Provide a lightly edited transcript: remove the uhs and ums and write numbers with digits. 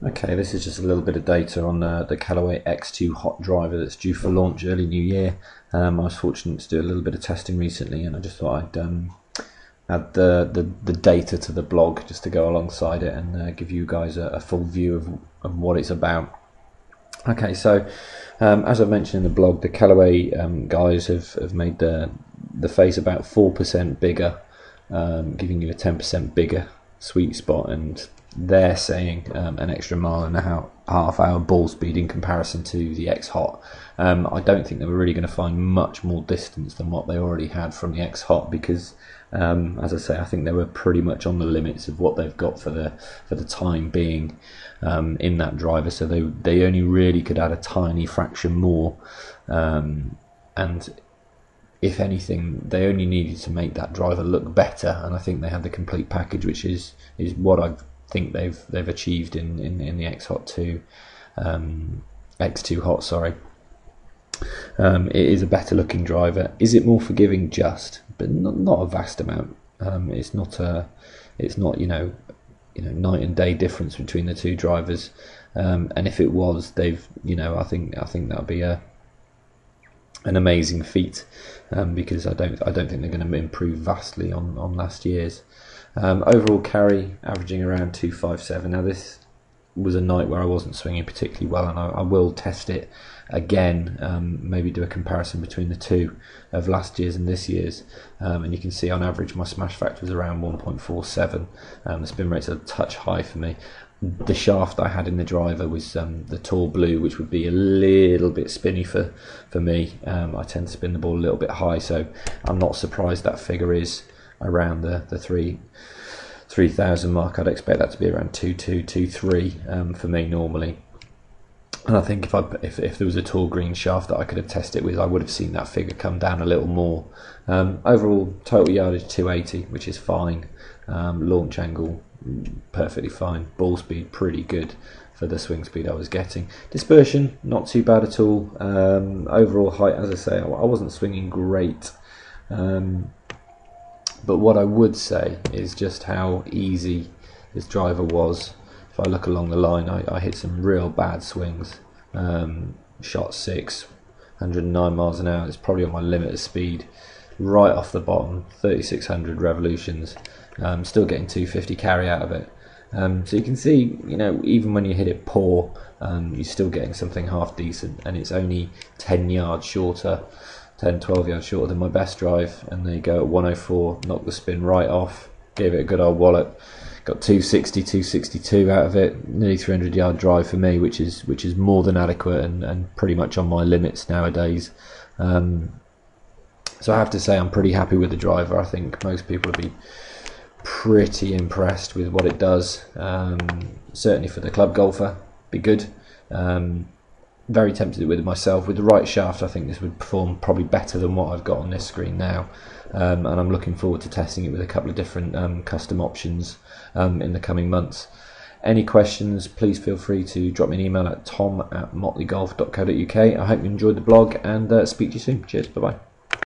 Okay, this is just a little bit of data on the Callaway X2 Hot Driver that's due for launch early New Year. I was fortunate to do a little bit of testing recently, and I just thought I'd add the data to the blog just to go alongside it and give you guys a full view of what it's about. Okay, so as I mentioned in the blog, the Callaway guys have made the face about 4% bigger, giving you a 10% bigger sweet spot, and they're saying an extra mile and a half hour ball speed in comparison to the X Hot. I don't think they were really going to find much more distance than what they already had from the X Hot, because as I say, I think they were pretty much on the limits of what they've got for the time being in that driver. So they only really could add a tiny fraction more, and if anything, they only needed to make that driver look better, and I think they had the complete package, which is what I think they've achieved in the X Hot 2, X2 Hot. Sorry, it is a better looking driver. Is it more forgiving? Just, but not a vast amount. It's not night and day difference between the two drivers. And if it was, I think that'll be an amazing feat, because I don't think they're going to improve vastly on last year's. Overall carry averaging around 257. Now this was a night where I wasn't swinging particularly well, and I will test it again, maybe do a comparison between the two of last year's and this year's, and you can see on average my smash factor was around 1.47. The spin rate's a touch high for me. The shaft I had in the driver was the tall blue, which would be a little bit spinny for me. I tend to spin the ball a little bit high, so I'm not surprised that figure is around the 3,000 mark. I'd expect that to be around 2.2, 2.3 for me normally. And I think if there was a tall green shaft that I could have tested with, I would have seen that figure come down a little more. Overall total yardage 280, which is fine. Launch angle perfectly fine. Ball speed pretty good for the swing speed I was getting. Dispersion not too bad at all. Overall height, as I say, I wasn't swinging great. But what I would say is just how easy this driver was. If I look along the line, I hit some real bad swings. Shot 6, 109 miles an hour. It's probably on my limit of speed. Right off the bottom, 3,600 revolutions. Still getting 250 carry out of it. So you can see, even when you hit it poor, you're still getting something half decent, and it's only 10 yards shorter. 10, 12 yards shorter than my best drive, and there you go at 104, knocked the spin right off, gave it a good old wallop, got 260, 262 out of it, nearly 300 yard drive for me, which is more than adequate and pretty much on my limits nowadays. So I have to say I'm pretty happy with the driver. I think most people will be pretty impressed with what it does. Certainly for the club golfer, be good. Very tempted with it myself. With the right shaft, I think this would perform probably better than what I've got on this screen now, and I'm looking forward to testing it with a couple of different custom options in the coming months. Any questions, please feel free to drop me an email at tom@motleygolf.co.uk. I hope you enjoyed the blog, and speak to you soon. Cheers, bye bye.